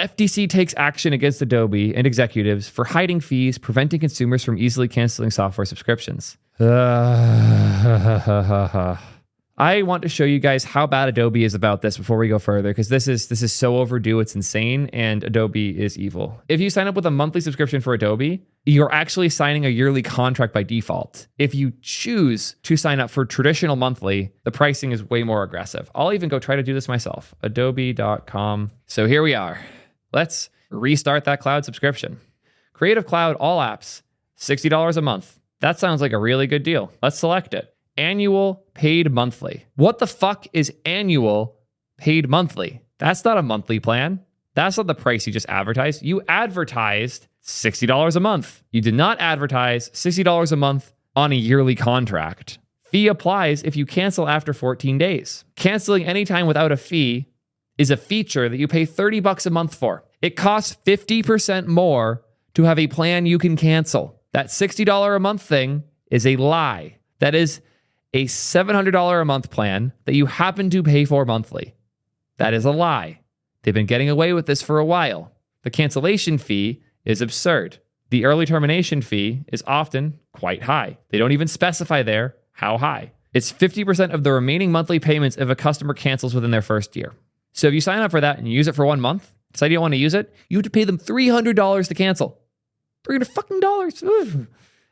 FTC takes action against Adobe and executives for hiding fees, preventing consumers from easily canceling software subscriptions. I want to show you guys how bad Adobe is about this before we go further, because this is so overdue, it's insane, and Adobe is evil. If you sign up with a monthly subscription for Adobe, you're actually signing a yearly contract by default. If you choose to sign up for traditional monthly, the pricing is way more aggressive. I'll even go try to do this myself. Adobe.com. So here we are. Let's restart that cloud subscription. Creative Cloud, all apps, $60 a month. That sounds like a really good deal. Let's select it. Annual paid monthly. What the fuck is annual paid monthly? That's not a monthly plan. That's not the price you just advertised. You advertised $60 a month. You did not advertise $60 a month on a yearly contract. Fee applies if you cancel after 14 days. Canceling anytime without a fee is a feature that you pay $30 a month for. It costs 50% more to have a plan you can cancel. That $60 a month thing is a lie. That is a $700 a month plan that you happen to pay for monthly. That is a lie. They've been getting away with this for a while. The cancellation fee is absurd. The early termination fee is often quite high. They don't even specify there how high. It's 50% of the remaining monthly payments if a customer cancels within their first year. So if you sign up for that and you use it for 1 month, decide you don't want to use it, you have to pay them $300 to cancel. $300.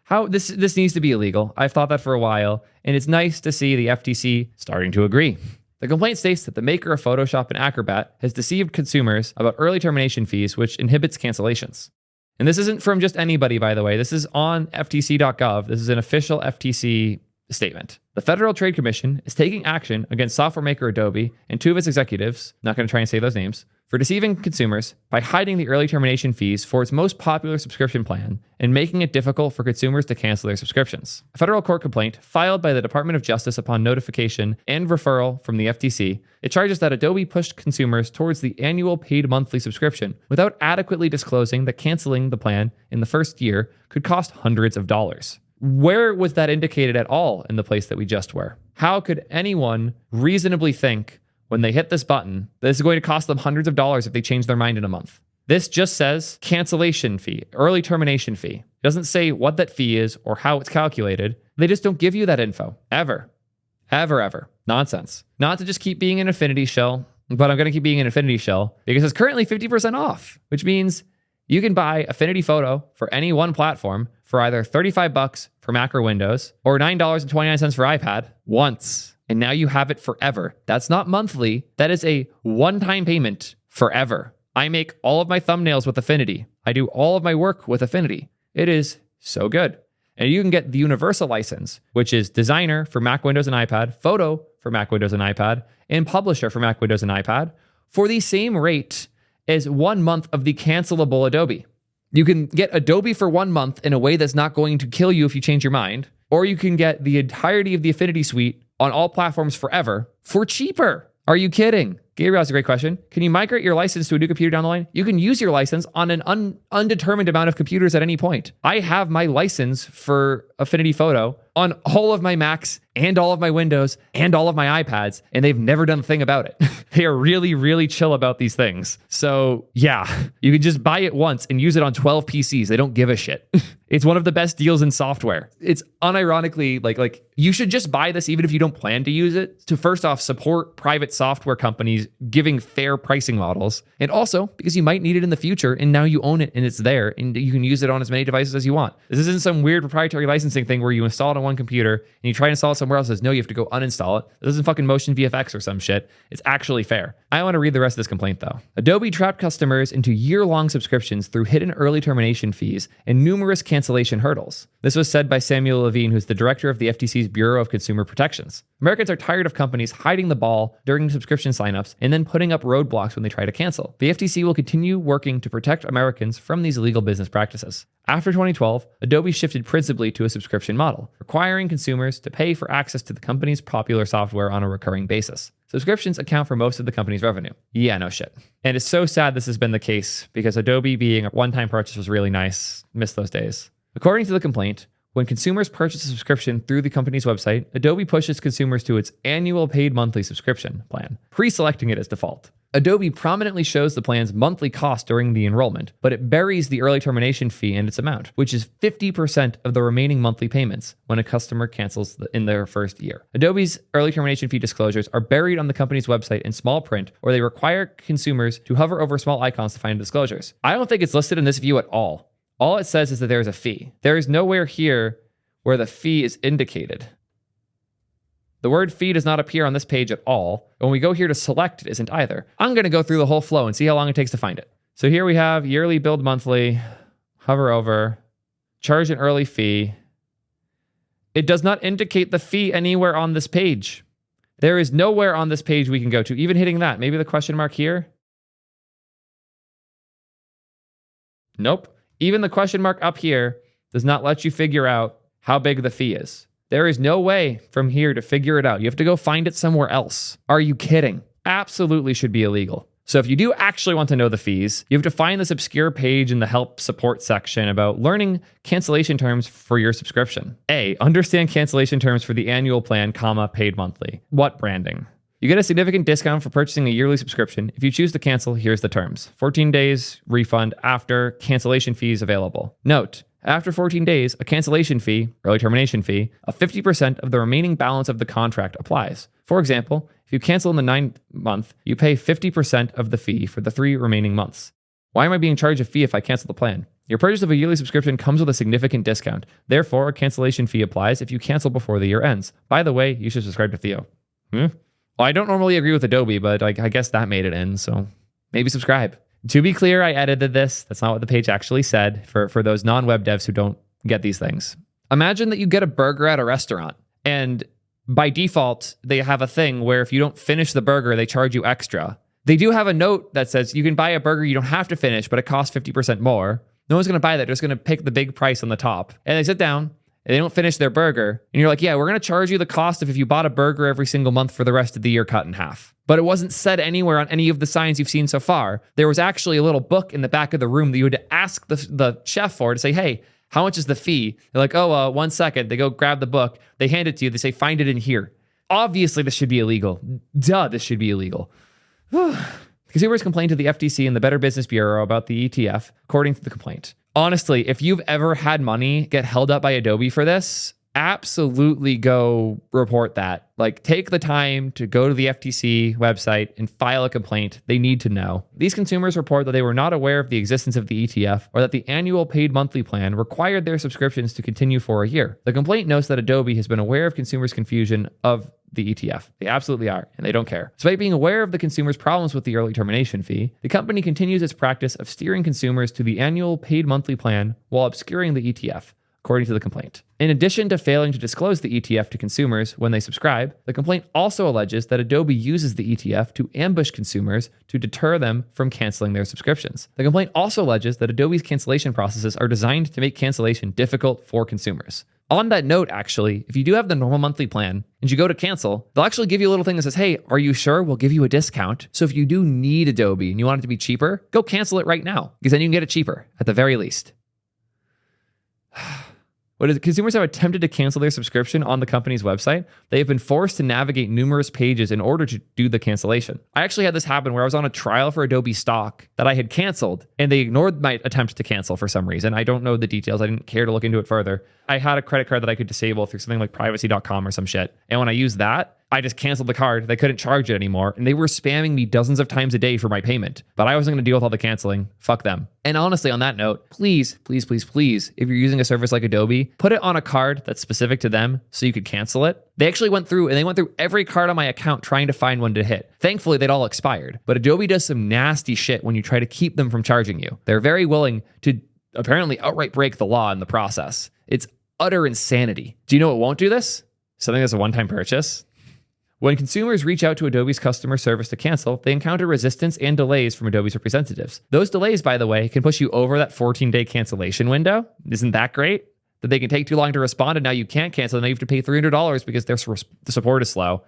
How this needs to be illegal. I've thought that for a while, and it's nice to see the FTC starting to agree. The complaint states that the maker of Photoshop and Acrobat has deceived consumers about early termination fees, which inhibits cancellations. And this isn't from just anybody, by the way. This is on ftc.gov. This is an official FTC statement. The Federal Trade Commission is taking action against software maker Adobe and 2 of its executives, not going to try and say those names, for deceiving consumers by hiding the early termination fees for its most popular subscription plan and making it difficult for consumers to cancel their subscriptions. A federal court complaint filed by the Department of Justice upon notification and referral from the FTC, it charges that Adobe pushed consumers towards the annual paid monthly subscription without adequately disclosing that canceling the plan in the first year could cost hundreds of dollars. Where was that indicated at all in the place that we just were? How could anyone reasonably think when they hit this button that this is going to cost them hundreds of dollars if they change their mind in a month? This just says cancellation fee, early termination fee. It doesn't say what that fee is or how it's calculated. They just don't give you that info. Ever. Nonsense. Not to just keep being an Affinity shell, but I'm going to keep being an Affinity shell because it's currently 50% off, which means you can buy Affinity Photo for any one platform for either $35 for Mac or Windows or $9.29 for iPad once. And now you have it forever. That's not monthly. That is a one-time payment forever. I make all of my thumbnails with Affinity. I do all of my work with Affinity. It is so good. And you can get the Universal license, which is Designer for Mac, Windows, and iPad, Photo for Mac, Windows, and iPad, and Publisher for Mac, Windows, and iPad for the same rate as 1 month of the cancelable Adobe. You can get Adobe for 1 month in a way that's not going to kill you if you change your mind, or you can get the entirety of the Affinity suite on all platforms forever for cheaper. Are you kidding? Gabriel has a great question. Can you migrate your license to a new computer down the line? You can use your license on an undetermined amount of computers at any point. I have my license for Affinity Photo on all of my Macs and all of my Windows and all of my iPads, and they've never done a thing about it. They are really, really chill about these things. So yeah, you can just buy it once and use it on 12 PCs. They don't give a shit. It's one of the best deals in software. It's unironically like you should just buy this even if you don't plan to use it, to first off support private software companies giving fair pricing models, and also because you might need it in the future and now you own it and it's there and you can use it on as many devices as you want. This isn't some weird proprietary licensing thing where you install it on one computer and you try to install it somewhere else. Says no, you have to go uninstall it. This isn't fucking Motion VFX or some shit. It's actually fair. I want to read the rest of this complaint though. Adobe trapped customers into year-long subscriptions through hidden early termination fees and numerous cancellation hurdles. This was said by Samuel Levine, who's the director of the FTC's Bureau of Consumer Protections. Americans are tired of companies hiding the ball during subscription signups and then putting up roadblocks when they try to cancel. The FTC will continue working to protect Americans from these illegal business practices. After 2012, Adobe shifted principally to a subscription model, requiring consumers to pay for access to the company's popular software on a recurring basis. Subscriptions account for most of the company's revenue. Yeah, no shit. And it's so sad this has been the case because Adobe being a one-time purchase was really nice. Missed those days. According to the complaint, When consumers purchase a subscription through the company's website, Adobe pushes consumers to its annual paid monthly subscription plan, pre-selecting it as default. Adobe prominently shows the plan's monthly cost during the enrollment, but it buries the early termination fee and its amount, which is 50% of the remaining monthly payments when a customer cancels in their first year. Adobe's early termination fee disclosures are buried on the company's website in small print, or they require consumers to hover over small icons to find disclosures. I don't think it's listed in this view at all. All it says is that there is a fee. There is nowhere here where the fee is indicated. The word fee does not appear on this page at all. When we go here to select, it isn't either. I'm going to go through the whole flow and see how long it takes to find it. So here we have yearly, billed monthly, hover over, charge an early fee. It does not indicate the fee anywhere on this page. There is nowhere on this page we can go to, even hitting that. Maybe the question mark here? Nope. Even the question mark up here does not let you figure out how big the fee is. There is no way from here to figure it out. You have to go find it somewhere else. Are you kidding? Absolutely should be illegal. So if you do actually want to know the fees, you have to find this obscure page in the help support section about learning cancellation terms for your subscription. A, understand cancellation terms for the annual plan, paid monthly. What branding? You get a significant discount for purchasing a yearly subscription. If you choose to cancel, here's the terms. 14 days, refund after, cancellation fees available. Note, after 14 days, a cancellation fee, early termination fee, of 50% of the remaining balance of the contract applies. For example, if you cancel in the 9th month, you pay 50% of the fee for the 3 remaining months. Why am I being charged a fee if I cancel the plan? Your purchase of a yearly subscription comes with a significant discount. Therefore, a cancellation fee applies if you cancel before the year ends. By the way, you should subscribe to Theo. Well, I don't normally agree with Adobe, but I guess that made it in, so maybe subscribe. To be clear, I edited this. That's not what the page actually said for those non-web devs who don't get these things. Imagine that you get a burger at a restaurant, and by default, they have a thing where if you don't finish the burger, they charge you extra. They do have a note that says you can buy a burger you don't have to finish, but it costs 50% more. No one's going to buy that. They're just going to pick the big price on the top. And they sit down, and they don't finish their burger. And you're like, yeah, we're going to charge you the cost of if you bought a burger every single month for the rest of the year cut in half. But it wasn't said anywhere on any of the signs you've seen so far. There was actually a little book in the back of the room that you had to ask the chef for to say, hey, how much is the fee? They're like, 1 second. They go grab the book. They hand it to you. They say, find it in here. Obviously, this should be illegal. This should be illegal. Consumers complained to the FTC and the Better Business Bureau about the ETF, according to the complaint. Honestly, if you've ever had money get held up by Adobe for this, absolutely go report that. Like, take the time to go to the FTC website and file a complaint. They need to know. These consumers report that they were not aware of the existence of the ETF or that the annual paid monthly plan required their subscriptions to continue for a year. The complaint notes that Adobe has been aware of consumers' confusion of the ETF. They absolutely are, and they don't care. Despite being aware of the consumer's problems with the early termination fee, the company continues its practice of steering consumers to the annual paid monthly plan while obscuring the ETF, according to the complaint. In addition to failing to disclose the ETF to consumers when they subscribe, the complaint also alleges that Adobe uses the ETF to ambush consumers to deter them from canceling their subscriptions. The complaint also alleges that Adobe's cancellation processes are designed to make cancellation difficult for consumers. On that note, actually, if you do have the normal monthly plan and you go to cancel, they'll actually give you a little thing that says, hey, are you sure? We'll give you a discount. So if you do need Adobe and you want it to be cheaper, go cancel it right now, because then you can get it cheaper at the very least. Consumers have attempted to cancel their subscription on the company's website. They have been forced to navigate numerous pages in order to do the cancellation. I actually had this happen where I was on a trial for Adobe stock that I had canceled, and they ignored my attempt to cancel for some reason. I don't know the details. I didn't care to look into it further. I had a credit card that I could disable through something like privacy.com or some shit. And when I used that, I just canceled the card. They couldn't charge it anymore. And they were spamming me dozens of times a day for my payment. But I wasn't going to deal with all the canceling. Fuck them. And honestly, on that note, please, please, please, please, if you're using a service like Adobe, put it on a card that's specific to them so you could cancel it. They actually went through every card on my account trying to find one to hit. Thankfully, they'd all expired. But Adobe does some nasty shit when you try to keep them from charging you. They're very willing to apparently outright break the law in the process. It's utter insanity. Do you know what won't do this? Something that's a one-time purchase. When consumers reach out to Adobe's customer service to cancel, they encounter resistance and delays from Adobe's representatives. Those delays, by the way, can push you over that 14-day cancellation window. Isn't that great? That they can take too long to respond and now you can't cancel and now you have to pay $300 because their support is slow.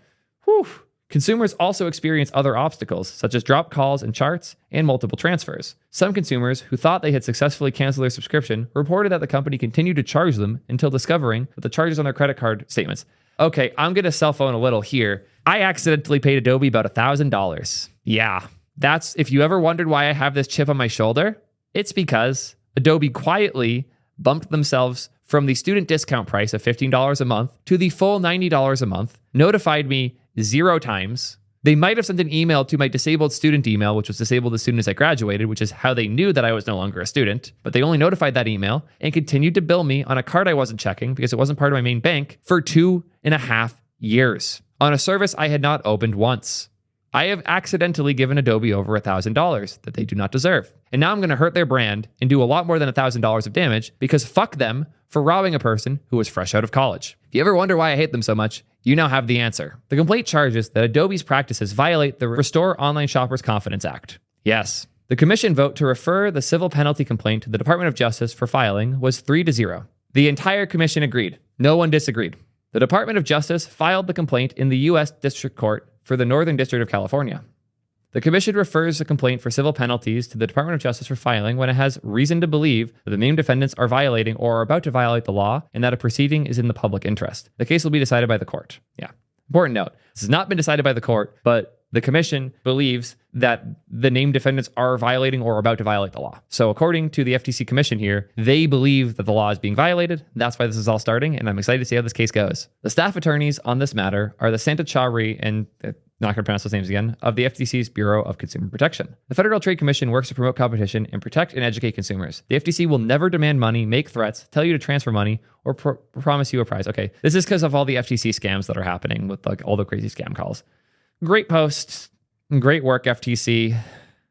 Whew. Consumers also experience other obstacles, such as dropped calls and charts and multiple transfers. Some consumers who thought they had successfully canceled their subscription reported that the company continued to charge them until discovering that the charges on their credit card statements. Okay, I'm going to cell phone a little here. I accidentally paid Adobe about $1,000. Yeah, that's, if you ever wondered why I have this chip on my shoulder, it's because Adobe quietly bumped themselves from the student discount price of $15 a month to the full $90 a month, notified me 0 times. They might have sent an email to my disabled student email, which was disabled as soon as I graduated, which is how they knew that I was no longer a student. But they only notified that email and continued to bill me on a card I wasn't checking because it wasn't part of my main bank for 2.5 years on a service I had not opened once. I have accidentally given Adobe over $1,000 that they do not deserve. And now I'm going to hurt their brand and do a lot more than $1,000 of damage because fuck them for robbing a person who was fresh out of college. If you ever wonder why I hate them so much, you now have the answer. The complaint charges that Adobe's practices violate the Restore Online Shoppers Confidence Act. Yes. The commission vote to refer the civil penalty complaint to the Department of Justice for filing was 3-0. The entire commission agreed. No one disagreed. The Department of Justice filed the complaint in the U.S. District Court for the Northern District of California. The commission refers the complaint for civil penalties to the Department of Justice for filing when it has reason to believe that the named defendants are violating or are about to violate the law and that a proceeding is in the public interest. The case will be decided by the court. Yeah. Important note. This has not been decided by the court, but the commission believes that the named defendants are violating or about to violate the law. So according to the FTC commission here, they believe that the law is being violated. That's why this is all starting, and I'm excited to see how this case goes. The staff attorneys on this matter are the Santa Chari and not going to pronounce those names again, of the FTC's Bureau of Consumer Protection. The Federal Trade Commission works to promote competition and protect and educate consumers. The FTC will never demand money, make threats, tell you to transfer money, or promise you a prize. Okay, this is because of all the FTC scams that are happening with like all the crazy scam calls. Great post, great work, FTC.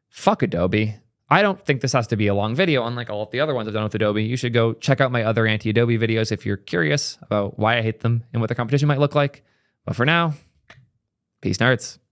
Fuck Adobe. I don't think this has to be a long video, unlike all of the other ones I've done with Adobe. You should go check out my other anti-Adobe videos if you're curious about why I hate them and what the competition might look like. But for now, peace, nerds.